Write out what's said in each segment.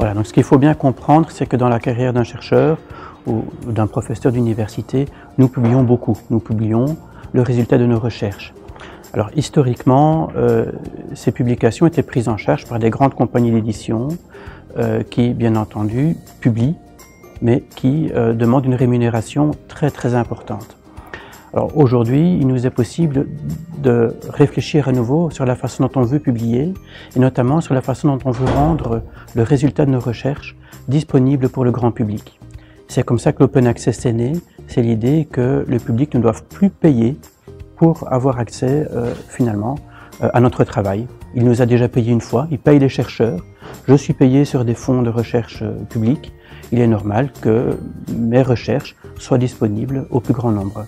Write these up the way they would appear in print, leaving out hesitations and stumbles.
Voilà, donc ce qu'il faut bien comprendre, c'est que dans la carrière d'un chercheur ou d'un professeur d'université, nous publions beaucoup. Nous publions le résultat de nos recherches. Alors historiquement, ces publications étaient prises en charge par des grandes compagnies d'édition qui, bien entendu, publient, mais qui demandent une rémunération très importante. Alors aujourd'hui, il nous est possible de réfléchir à nouveau sur la façon dont on veut publier et notamment sur la façon dont on veut rendre le résultat de nos recherches disponible pour le grand public. C'est comme ça que l'Open Access est né, c'est l'idée que le public ne doive plus payer pour avoir accès finalement à notre travail. Il nous a déjà payé une fois, il paye les chercheurs, je suis payé sur des fonds de recherche publics, il est normal que mes recherches soient disponibles au plus grand nombre.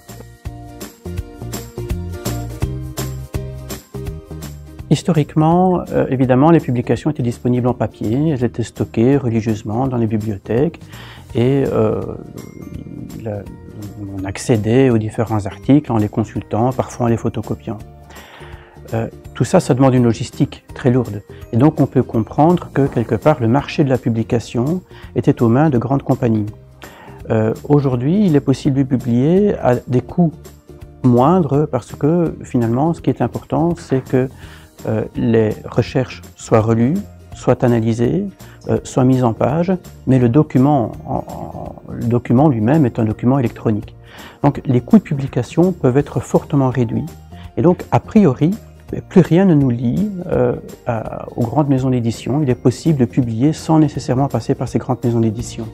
Historiquement, évidemment, les publications étaient disponibles en papier, elles étaient stockées religieusement dans les bibliothèques et on accédait aux différents articles en les consultant, parfois en les photocopiant. Tout ça, ça demande une logistique très lourde. Et donc on peut comprendre que quelque part le marché de la publication était aux mains de grandes compagnies. Aujourd'hui, il est possible de publier à des coûts moindres parce que finalement, ce qui est important, c'est que les recherches soient relues, soient analysées, soient mises en page, mais le document lui-même est un document électronique. Donc les coûts de publication peuvent être fortement réduits et donc a priori, plus rien ne nous lie aux grandes maisons d'édition. Il est possible de publier sans nécessairement passer par ces grandes maisons d'édition.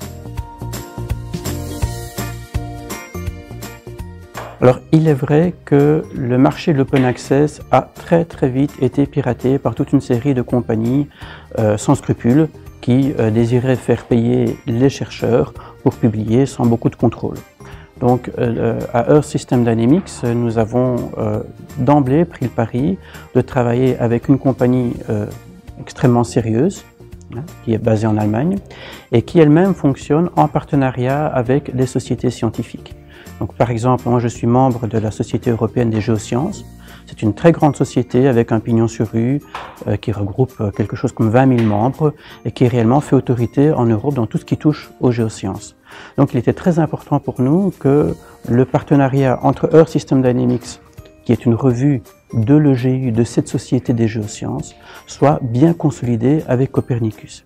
Alors, il est vrai que le marché de l'open access a très vite été piraté par toute une série de compagnies sans scrupules qui désiraient faire payer les chercheurs pour publier sans beaucoup de contrôle. Donc, à Earth System Dynamics, nous avons d'emblée pris le pari de travailler avec une compagnie extrêmement sérieuse, qui est basée en Allemagne, et qui elle-même fonctionne en partenariat avec des sociétés scientifiques. Donc, par exemple, moi je suis membre de la Société européenne des géosciences. C'est une très grande société avec un pignon sur rue qui regroupe quelque chose comme 20 000 membres et qui réellement fait autorité en Europe dans tout ce qui touche aux géosciences. Donc il était très important pour nous que le partenariat entre Earth System Dynamics, qui est une revue de l'EGU de cette société des géosciences, soit bien consolidé avec Copernicus.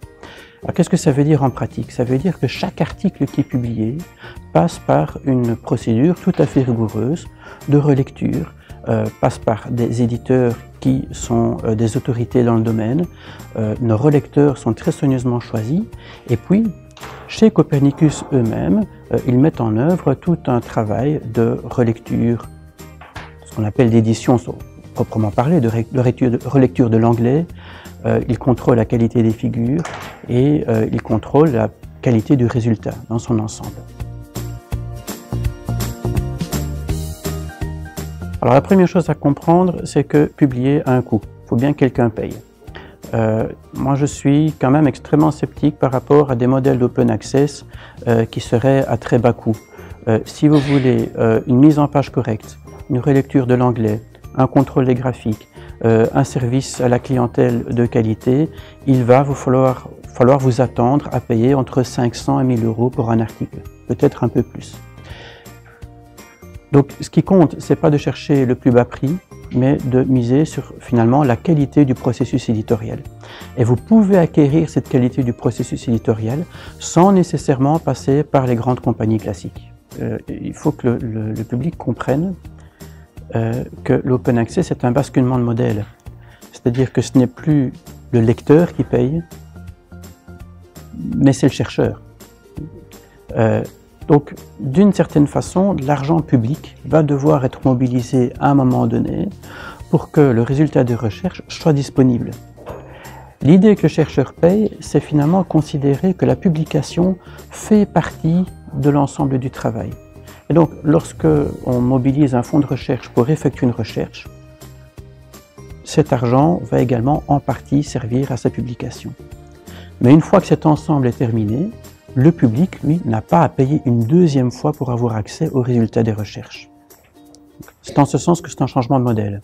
Alors qu'est-ce que ça veut dire en pratique? Ça veut dire que chaque article qui est publié passe par une procédure tout à fait rigoureuse de relecture, passe par des éditeurs qui sont des autorités dans le domaine. Nos relecteurs sont très soigneusement choisis et puis chez Copernicus eux-mêmes, ils mettent en œuvre tout un travail de relecture, ce qu'on appelle d'édition proprement parlé, de relecture de l'anglais. Ils contrôlent la qualité des figures et ils contrôlent la qualité du résultat dans son ensemble. Alors la première chose à comprendre, c'est que publier a un coût. Il faut bien que quelqu'un paye. Moi je suis quand même extrêmement sceptique par rapport à des modèles d'open access qui seraient à très bas coût. Si vous voulez une mise en page correcte, une relecture de l'anglais, un contrôle des graphiques, un service à la clientèle de qualité, il va vous falloir vous attendre à payer entre 500 et 1000 € pour un article, peut-être un peu plus. Donc ce qui compte, c'est pas de chercher le plus bas prix, mais de miser sur finalement la qualité du processus éditorial. Et vous pouvez acquérir cette qualité du processus éditorial sans nécessairement passer par les grandes compagnies classiques. Il faut que le public comprenne que l'open access est un basculement de modèle. C'est-à-dire que ce n'est plus le lecteur qui paye, mais c'est le chercheur. Donc, d'une certaine façon, l'argent public va devoir être mobilisé à un moment donné pour que le résultat de recherche soit disponible. L'idée que le chercheur paye, c'est finalement considérer que la publication fait partie de l'ensemble du travail. Et donc, lorsque on mobilise un fonds de recherche pour effectuer une recherche, cet argent va également en partie servir à sa publication. Mais une fois que cet ensemble est terminé, le public, lui, n'a pas à payer une deuxième fois pour avoir accès aux résultats des recherches. C'est en ce sens que c'est un changement de modèle.